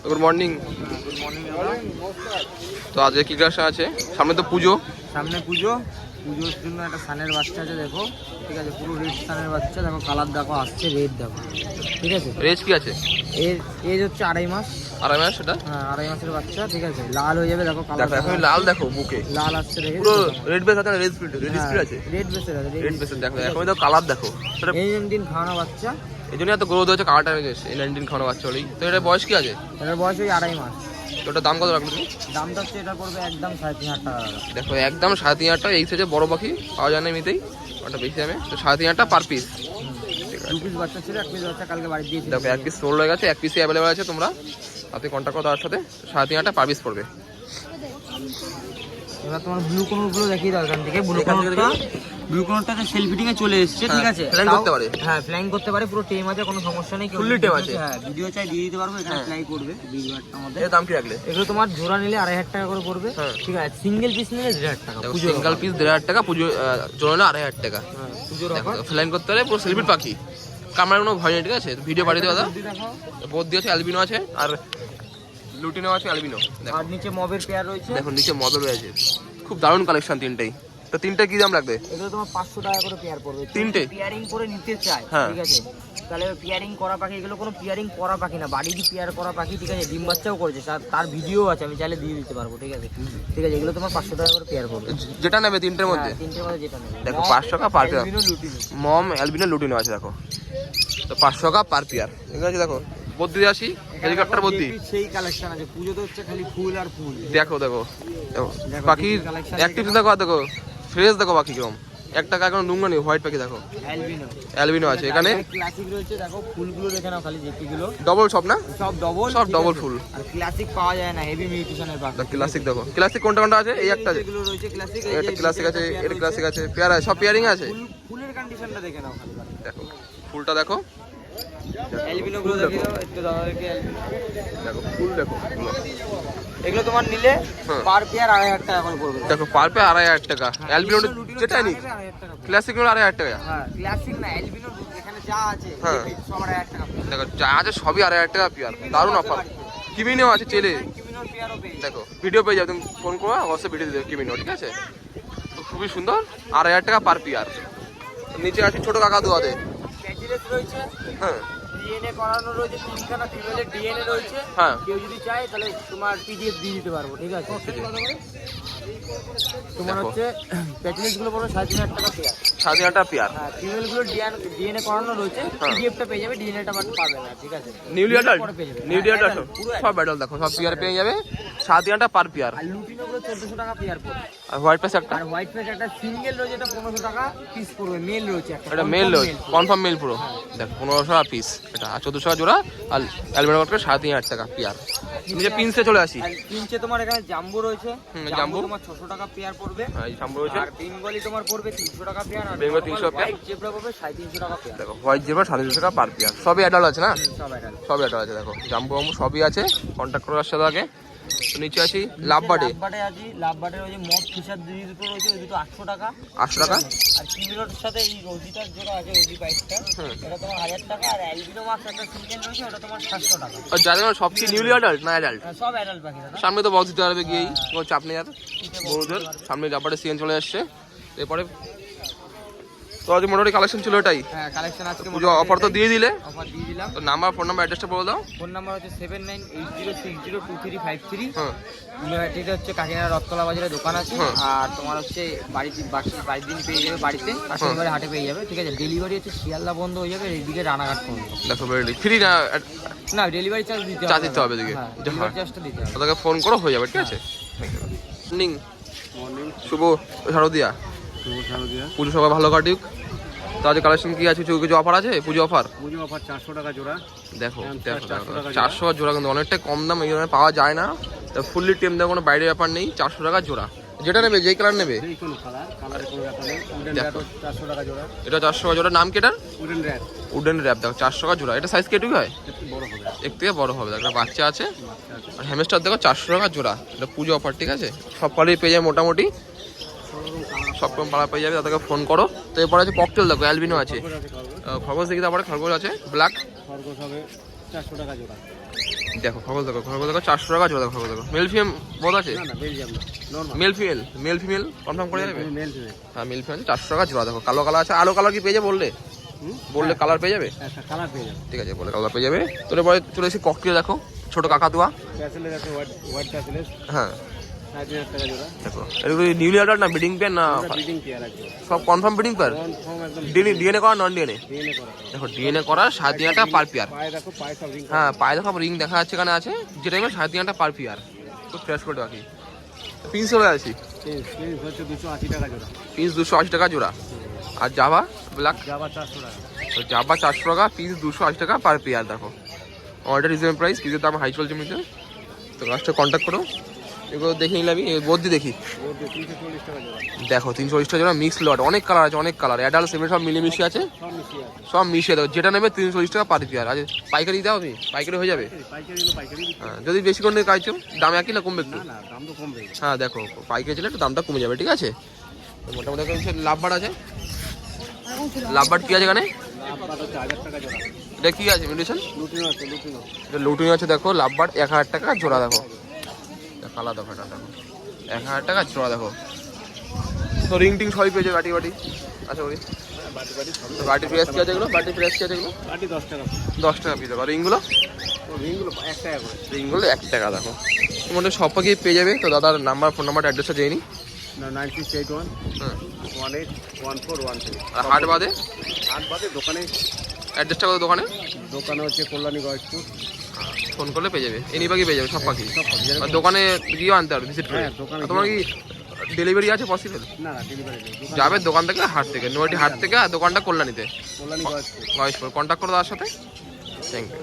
Good morning. Good morning. তো আজকে কি ক্লাস আছে? সামনে তো পুজো। পুজোর জন্য একটা সানের বাচ্চা আছে, দেখো ঠিক আছে, পুরো রেড সানের বাচ্চা, দেখো কালার দেখো আসছে রেড, দেখো ঠিক আছে। রেজ কি আছে? এর এজ হচ্ছে 2.5 মাস। 2.5 মাস? সেটা হ্যাঁ 2.5 মাসের বাচ্চা, ঠিক আছে। লাল হয়ে যাবে, দেখো কালার দেখো, এখন লাল দেখো, বুকে লাল আসছে, দেখে পুরো রেড বেস আছে, রেড স্পিড আছে, রেড বেসের আছে, রেড বেস দেখো। এখন তো কালার দেখো, সেটা এই 19 খাওয়ানো বাচ্চা, এই জন্য এত গ্রোথ হয়েছে, কালারটা হয়েছে। এই 19 খাওয়ানো বাচ্চা হলেই তো। এটা বয়স কি আছে? এটার বয়স ওই 2.5 মাস। ওটার দাম কত রাখলো তুমি? দামটা হচ্ছে এটা পড়বে একদম 3,500 টাকা। দেখো একদম 3,500 টাকা। এই সাইজে বড় পাখি পাওয়া যায় না এমনিতেই, ওটা বেশি দামে। তো 3,500 টাকা পার পিস। 2 পিস বাচ্চা ছিল, 1 পিস বাচ্চা কালকে বাড়ি দিয়েছি। দেখো 1 পিস সোল্ড হয়ে গেছে, 1 পিসই অ্যাভেলেবেল আছে। তোমরা তাতে কন্ট্যাক্ট করো তার সাথে। 3,500 টাকা পার পিস পড়বে। এবার তোমার ব্লু কোনগুলো দেখিয়ে দাও এখান থেকে। ব্লু কোনটাতে সেল ফিটিং এ চলে এসেছে, ঠিক আছে। ফ্লাইং করতে পারে। হ্যাঁ ফ্লাইং করতে পারে, পুরো টেম আছে, কোনো সমস্যা নেই। ফুললি টেম আছে। হ্যাঁ ভিডিও চাই দিয়ে দিতে পারবো, এখানে ফ্লাই করবে। আমাদের এর দাম কি রাখলে? এগুলো তোমার জোড়া নিলে 2,500 টাকা করে পড়বে, ঠিক আছে। সিঙ্গেল পিস নিলে 1,500 টাকা। সিঙ্গেল পিস 1,500 টাকা, পুজো জোড়া নিলে 2,500 টাকা। হ্যাঁ পুজোর অফার। ফ্লাইং করতে পারে, পুরো সেলিব্রিটি পাখি। কামড়ার কোনো ভয় নেই, ঠিক আছে। ভিডিও পাঠিয়ে দেওয়া। বদ্দি আছে, অ্যালবিনো আছে, আর লুটিনো আছে, অ্যালবিনো। আর নিচে মবের পেয়ার রয়েছে, দেখো নিচে মদর রয়েছে। খুব দারুণ কালেকশন তিনটেই। তো তিনটে কি দাম রাখবে? এগুলো তোমার 500 টাকা করে পেয়ার পড়বে। তিনটে পেয়ারিং করে নিতে চাই, ঠিক আছে, তাহলে পেয়ারিং করা পাখি। এগুলো কোনো পেয়ারিং করা পাখি না, বাড়িরই পেয়ার করা পাখি, ঠিক আছে। ডিম বাচ্চাও করেছে, তার ভিডিও আছে, আমি চাইলে দিয়ে দিতে পারবো, ঠিক আছে। ঠিক আছে, এগুলো তোমার 500 টাকা করে পেয়ার পড়বে। যেটা নেবে তিনটের মধ্যে? তিনটের মধ্যে যেটা নেবে। দেখো 500 টাকা পার পেয়ার। মম, অ্যালবিনো, লুটিনো আছে, দেখো। তো 500 টাকা পার পেয়ার, ঠিক আছে। দেখো বদ্দি আসি, হেলিকপ্টার বদ্দি সেই কালেকশন আছে। পুজোতে হচ্ছে খালি ফুল আর ফুল। দেখো দেখো পাখির অ্যাক্টিভ দেখো, আর দেখো ফ্রেশ দেখো পাখি কিরকম। 1 টাকা এখন নুঙ্গা নেই। হোয়াইট পাখি দেখো, অ্যালবিনো আছে এখানে। ক্লাসিক রয়েছে, দেখো ফুলগুলো দেখে নাও খালি, যেগুলো ডবল সব না, সব ডবল ফুল। আর ক্লাসিক পাওয়া যায় না, হেভি মিউটেশনের পাখি। ক্লাসিক দেখো, ক্লাসিক কোনটা কোনটা আছে? এই একটা আছে, এগুলো রয়েছে ক্লাসিক। এটা ক্লাসিক আছে, এটা ক্লাসিক আছে, পেয়ার আছে, সব পেয়ারিং আছে। ফুলের কন্ডিশনটা দেখে নাও খালি। দেখো ফুলটা দেখো, অ্যালবিনো গুলো দেখে দাও একটু, দাদাদেরকে অ্যালবিনো দেখো, ফুল দেখো। এগুলো তোমার নিলে পার পেয়ার 2,500 টাকা করে পড়বে। দেখো পার পেয়ার 2,500 টাকা। অ্যালবিনো যেটা নি, 2,500 টাকা। ক্লাসিক হলো 2,500 টাকা। হ্যাঁ ক্লাসিক না, অ্যালবিনো এখানে যা আছে সব 2,500 টাকা। দেখো যা আছে সবই 2,500 টাকা পেয়ার। দারুণ অফার। কিমিনেও আছে, চেলে কিমিনোর পেয়ারও পেয়ে দেখো। ভিডিও পেয়ে যাবে, তুমি ফোন করো, অবশ্যই ভিডিও দেবে কিমিনো, ঠিক আছে। তো খুবই সুন্দর, 2,500 টাকা পার পেয়ার। নিচে আছে ছোট কাকা দুয়াতে, প্যাচিলেস রয়েছে। হ্যাঁ ডিএনএ করানো রয়েছে, 3খানা ফিমেলের ডিএনএ রয়েছে। হ্যাঁ, কেউ যদি চায় তাহলে তোমার পিডিএফ দিয়ে দিতে পারবো, ঠিক আছে। তোমার হচ্ছে প্যাচিলেস গুলো পড়বে 3,500 টাকা পেয়ার। 3,500 টাকা পেয়ার। হ্যাঁ ফিমেল গুলো ডিএনএ করানো রয়েছে, পিডিএফটা পেয়ে যাবে, ডিএনএটা বাট পাবে না, ঠিক আছে। নিউলি অ্যাডাল্ট, নিউলি অ্যাডাল্ট পুরো সব অ্যাডাল্ট দেখো, সব পেয়ার পেয়ে যাবে। 3,500 টাকা পার পেয়ার। আর লুটিনো গুলো 1,400 টাকা পেয়ার পড়বে। আর হোয়াইট পেস একটা, আর হোয়াইট ফেস একটা সিঙ্গেল রয়েছে, এটা 1,500 টাকা পিস পড়বে। মেল রয়েছে একটা, এটা মেল রয়েছে, কনফার্ম মেল পুরো। দেখো 1,500 টাকা পিস এটা, আর 1,400 টাকা জোড়া। আর অ্যালবিনো করে 3,500 টাকা পেয়ার। নিচে পিনসে চলে আসি। আর পিনচে তোমার এখানে জাম্বো রয়েছে, জাম্বো তোমার 600 টাকা পেয়ার পড়বে। হ্যাঁ এই জাম্বো রয়েছে। আর বেঙ্গলি তোমার পড়বে 300 টাকা পেয়ার। আর বেঙ্গল 300 পেয়ার। হোয়াইট জেব্রা পড়বে 350 টাকা পেয়ার। দেখো হোয়াইট জেব্রা 350 টাকা পার পেয়ার। সবই অ্যাডাল্ট আছে না? সব অ্যাডাল্ট। সবই অ্যাডাল্ট আছে। দেখো জাম্বো জাম্বো সবই আছে, কন্ট্যাক্ট করার সাথে আগে। তো নিচে আসি লাভবার্ডে। লাভবার্ডের ওই যে মক ফিশার দুটো রয়েছে, ওই দুটো 800 টাকা। 800 টাকা। আর কিমিনোর সাথে এই রোজিটার যেটা আছে, রোজি পাইপটা, এটা তোমার 1,000 টাকা। আর অ্যালবিনো মাছ একটা সিঙ্গেল রয়েছে, ওটা তোমার 700 টাকা। আর যাদের সব কি নিউলি অ্যাডাল্ট না অ্যাডাল্ট? সব অ্যাডাল্ট পাখি দাদা। সামনে তো বক্স দিতে পারবে গিয়েই, কোনো চাপ নেই। আর বড়দের সামনে লাভবার্ডে সিএন চলে আসছে। এরপরে তো আজ মোটামুটি কালেকশন ছিল এটাই। হ্যাঁ কালেকশন আজকে পুজো অফার তো দিয়ে দিলে। অফার দিয়ে দিলাম। তো নাম্বার, ফোন নাম্বার, অ্যাড্রেসটা বলে দাও। ফোন নাম্বার হচ্ছে 7980602353। হ্যাঁ ইউনিভার্সিটি হচ্ছে কাকিনাড়া রথতলা বাজারে দোকান আছে। আর তোমার হচ্ছে বাড়ির দিন পেয়ে যাবে বাড়িতে, আর শনিবারে হাটে পেয়ে যাবে, ঠিক আছে। ডেলিভারি হচ্ছে শিয়ালদা বন্ধ হয়ে যাবে, এইদিকে রানাঘাট পর্যন্ত। দেখো ফ্রি না? না ডেলিভারি চার্জ দিতে হবে। চার্জ দিতে হবে এদিকে। ডেলিভারি চার্জটা দিতে হবে। ওদেরকে ফোন করো, হয়ে যাবে, ঠিক আছে। মর্নিং শুভ শারদিয়া, পুজো সবাই ভালো কাটুক। তো আজ কালেকশন কি আছে? কিছু অফার আছে? পুজো অফার 400 টাকা জোড়া। দেখো 400 জোড়া, কিন্তু অনেকটাই কম দাম, এই ধরনের পাওয়া যায় না। তো ফুললি টেম দেওয়া, কোনো বাইরের ব্যাপার নেই। 400 টাকা জোড়া, যেটা নেবে, যেই কালার নেবে। এটা 400 টাকা জোড়া। নাম কি এটার? Wooden wrap. দেখো 400 টাকা জোড়া। এটা সাইজ কেটুক হয়, এক থেকে বড় হবে। দেখো বাচ্চা আছে। আর হ্যামস্টার দেখো 400 টাকা জোড়া। এটা পুজো অফার, ঠিক আছে। সব কালারই পেয়ে যায় মোটামুটি, সব রকম পাড়া পেয়ে যাবে, তাদেরকে ফোন করো। তো এরপরে আছে ককটেল, দেখো অ্যালবিনো আছে, খরগোশ দেখি, তারপরে খরগোশ আছে ব্ল্যাক। খরগোশ হবে 400 টাকা জোড়া। দেখো খবর দেখো 400 টাকা জোড়া দেখো খবর দেখো। মেল ফিমেল বোধ আছে? না বেলজিয়াম না, নরমাল মেল ফিমেল কনফার্ম করে যাবে? Male female. হ্যাঁ মেল ফিমেল 400 টাকা জোড়া দেখো। কালো কালার আছে, আলো কালার কি পেয়ে যাবে বললে? বললে কালার পেয়ে যাবে? একটা কালার পেয়ে যাবে। ঠিক আছে বলে কালার পেয়ে যাবে। তোর পরে চলে এসে ককটেল দেখো, ছোট কাকাতুয়া। প্যাসেলের আছে, হোয়াইট প্যাসেলের হ্যাঁ 3000 টাকা জোড়া। দেখো এগুলো নিউলি অর্ডার না ব্রিডিং পেয়ার না? ব্রিডিং পেয়ার আছে, সব কনফার্ম ব্রিডিং পেয়ার? কনফার্ম একদম ডিএনএ করা নন ডিএনএ? ডিএনএ করা। দেখো ডিএনএ করা 7,000 টাকা পার পেয়ার। পায়ে দেখো, পায়ে সব রিং। হ্যাঁ পায়ে দেখো রিং দেখা যাচ্ছে এখানে আছে, যেটা 7,000 টাকা পার পেয়ার। খুব ফ্রেশ করে বাকি পিস চলে আসি। প্রিন্স হচ্ছে 280 টাকা জোড়া। পিস 280 টাকা জোড়া। আর জাভা ব্ল্যাক? জাভা 400 টাকা। জাভা 400 টাকা পিস, 280 টাকা পার পেয়ার। দেখো অর্ডার রিজনেবল প্রাইস, পিসের দাম হাই চলছে মিটার। তো কাজটা কন্ট্যাক্ট করো। এগুলো দেখে নিলাম, বদ্যি দেখি। ওর 340 টাকা জোড়া। দেখো 340 টাকা জোড়া, মিক্স লট, অনেক কালার আছে, অনেক কালার, অ্যাডাল্ট সেভেন সব মিলেমিশে আছে, সব মিশিয়ে আছে। সব মিশিয়ে দাও। যেটা নেবে 340 টাকা পার পেয়ার। আজ পাইকারি দাও, আমি পাইকারি হয়ে যাবে। পাইকারি নিলে পাইকারি দিচ্ছি। হ্যাঁ যদি বেশি করে কাইছো দাম একই না কমবে একটু? না না, দাম তো কমবে। হ্যাঁ দেখো পাইকারি ছিল একটু দামটা কমে যাবে, ঠিক আছে। তো মোটামুটি হচ্ছে লাভবার্ড আছে। লাভবার্ড কি আছে এখানে? আপনার হচ্ছে 1000 টাকা জোড়া। এটা কি আছে মিউটেশন? লুটিনো আছে, লুটিনো। এটা লুটিং আছে দেখো, লাভবার্ড 1000 টাকা জোড়া। দেখো কালা দেখো, এটা দেখো 1000 টাকা জোড়া। দেখো তো রিং টিং সবই পেয়েছে, বাটি বাটি আচ্ছা করি। বাটি বাটি সব। তো বাটি প্রেস কি আছে এগুলো? বাটি প্রেস কি আছে এগুলো? বাটি 10 টাকা। 10 টাকা পিস। দেখো রিংগুলো, ও রিংগুলো 1 টাকা করে। রিংগুলো 1 টাকা। দেখো মোটামুটি সব পাখি পেয়ে যাবে। তো দাদার নাম্বার, ফোন নাম্বার, অ্যাড্রেসটা জেনে নিই। না 9681 হ্যাঁ 181413। আর হাট বাদে? হাট বাদে দোকানে। অ্যাড্রেসটা কত দোকানে? দোকানে হচ্ছে কল্যাণী গয়েশপুর। ফোন করলে পেয়ে যাবে, এনি পাখি পেয়ে যাবে, সব পাখি। সব পাখি। আর দোকানে গিয়েও আনতে পারবে ভিজিট করে। হ্যাঁ, দোকানে আর তোমার কি ডেলিভারি আছে পসিবল? না না, ডেলিভারি নেই। যাবে দোকান থেকে, হাট থেকে, নয়টি হাট থেকে, আর দোকানটা কল্যাণীতে, কল্যাণী গয়েশপুর। কন্ট্যাক্ট করো তার সাথে। Thank you.